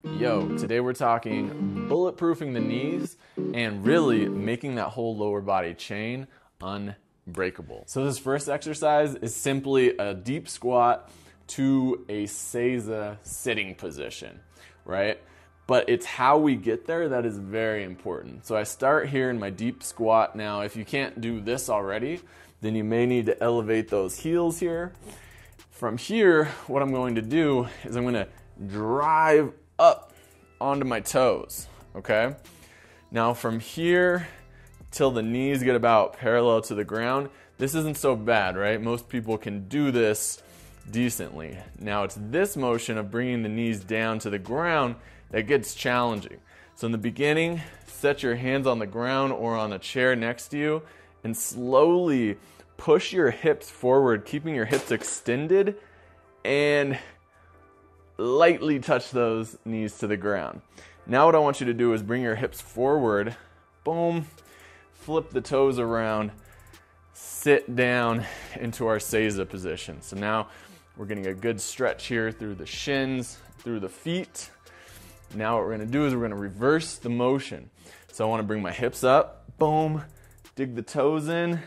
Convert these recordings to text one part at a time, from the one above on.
Yo, today we're talking bulletproofing the knees and really making that whole lower body chain unbreakable. So this first exercise is simply a deep squat to a seiza sitting position, right? But it's how we get there that is very important. So I start here in my deep squat. Now, if you can't do this already, then you may need to elevate those heels here. From here, what I'm going to do is I'm going to drive up onto my toes, okay? Now from here till the knees get about parallel to the ground, this isn't so bad, right? Most people can do this decently. Now it's this motion of bringing the knees down to the ground that gets challenging. So in the beginning, set your hands on the ground or on a chair next to you and slowly push your hips forward, keeping your hips extended, and lightly touch those knees to the ground. Now what I want you to do is bring your hips forward, boom, flip the toes around, sit down into our seiza position. So now we're getting a good stretch here through the shins, through the feet. Now what we're gonna do is we're gonna reverse the motion. So I wanna bring my hips up, boom, dig the toes in,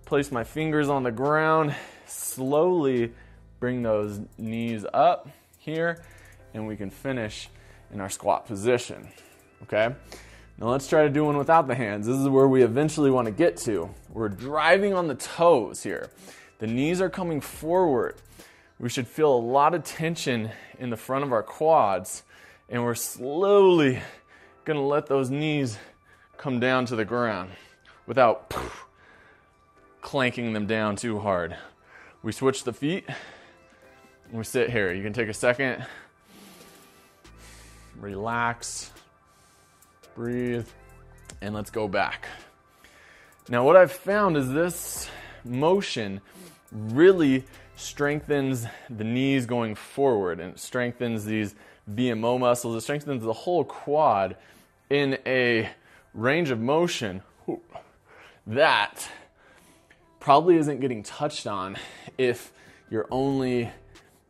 place my fingers on the ground, slowly bring those knees up here, and we can finish in our squat position, okay? Now let's try to do one without the hands. This is where we eventually want to get to. We're driving on the toes here. The knees are coming forward. We should feel a lot of tension in the front of our quads, and we're slowly gonna let those knees come down to the ground without clanking them down too hard. We switch the feet. We sit here. You can take a second, relax, breathe, and let's go back. Now what I've found is this motion really strengthens the knees going forward, and it strengthens these VMO muscles. It strengthens the whole quad in a range of motion that probably isn't getting touched on if you're only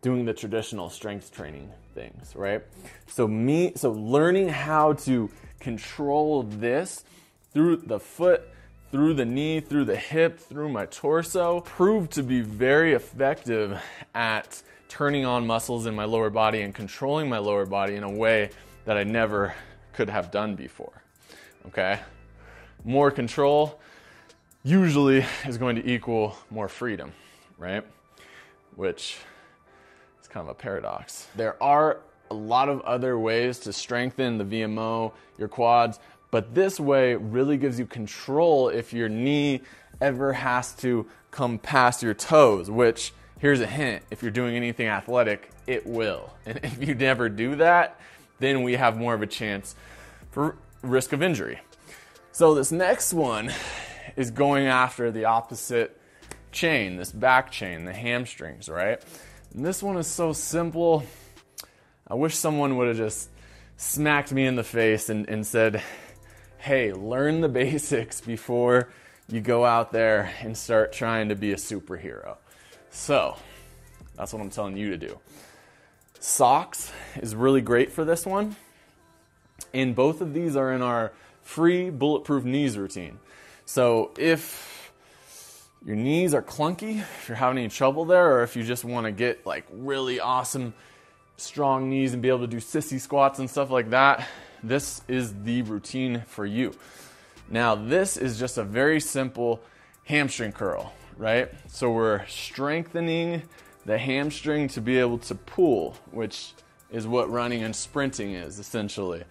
doing the traditional strength training things, right? So learning how to control this through the foot, through the knee, through the hip, through my torso, proved to be very effective at turning on muscles in my lower body and controlling my lower body in a way that I never could have done before, okay? More control usually is going to equal more freedom, right? Which is kind of a paradox. There are a lot of other ways to strengthen the VMO, your quads, but this way really gives you control if your knee ever has to come past your toes, which, here's a hint, if you're doing anything athletic, it will. And if you never do that, then we have more of a chance for risk of injury. So this next one is going after the opposite chain, this back chain, the hamstrings, right? And this one is so simple. I wish someone would have just smacked me in the face and said, hey, learn the basics before you go out there and start trying to be a superhero. So that's what I'm telling you to do. Socks is really great for this one. And both of these are in our free bulletproof knees routine. So if your knees are clunky, if you're having any trouble there, or if you just want to get like really awesome strong knees and be able to do sissy squats and stuff like that, this is the routine for you. Now this is just a very simple hamstring curl, right? So we're strengthening the hamstring to be able to pull, which is what running and sprinting is essentially.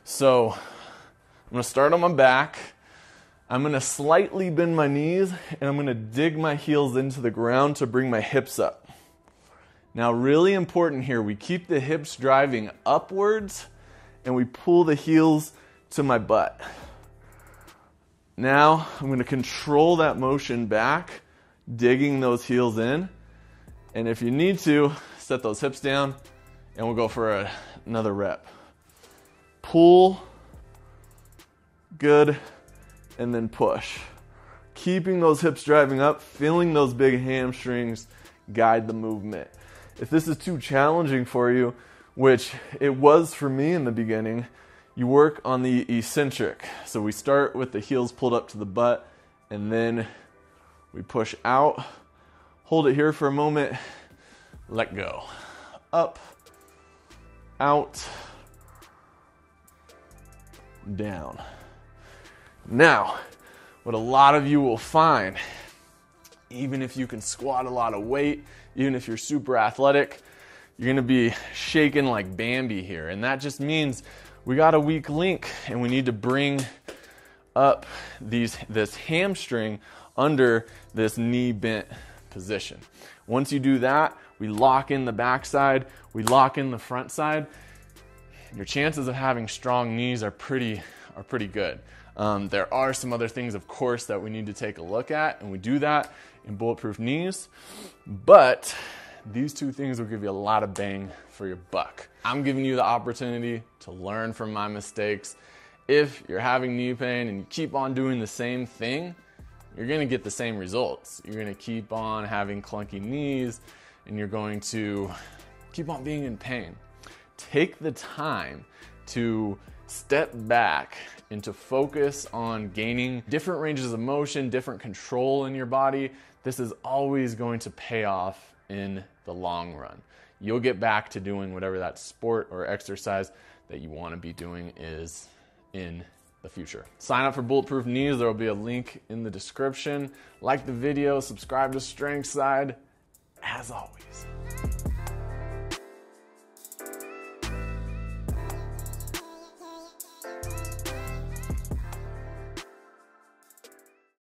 So I'm going to start on my back. I'm going to slightly bend my knees, and I'm going to dig my heels into the ground to bring my hips up. Now, really important here, we keep the hips driving upwards, and we pull the heels to my butt. Now, I'm going to control that motion back, digging those heels in. And if you need to, set those hips down, and we'll go for another rep. Pull, good, and then push. Keeping those hips driving up, feeling those big hamstrings guide the movement. If this is too challenging for you, which it was for me in the beginning, you work on the eccentric. So we start with the heels pulled up to the butt, and then we push out, hold it here for a moment, let go. Up, out, down. Now, what a lot of you will find, even if you can squat a lot of weight, even if you're super athletic, you're gonna be shaking like Bambi here. And that just means we got a weak link and we need to bring up this hamstring under this knee bent position. Once you do that, we lock in the backside, we lock in the front side. Your chances of having strong knees are pretty good. There are some other things, of course, that we need to take a look at, and we do that in Bulletproof Knees, but these two things will give you a lot of bang for your buck. I'm giving you the opportunity to learn from my mistakes. If you're having knee pain and you keep on doing the same thing, you're gonna get the same results. You're gonna keep on having clunky knees, and you're going to keep on being in pain. Take the time to step back and to focus on gaining different ranges of motion, different control in your body. This is always going to pay off in the long run. You'll get back to doing whatever that sport or exercise that you want to be doing is in the future. Sign up for Bulletproof Knees. There will be a link in the description. Like the video, subscribe to Strength Side. As always,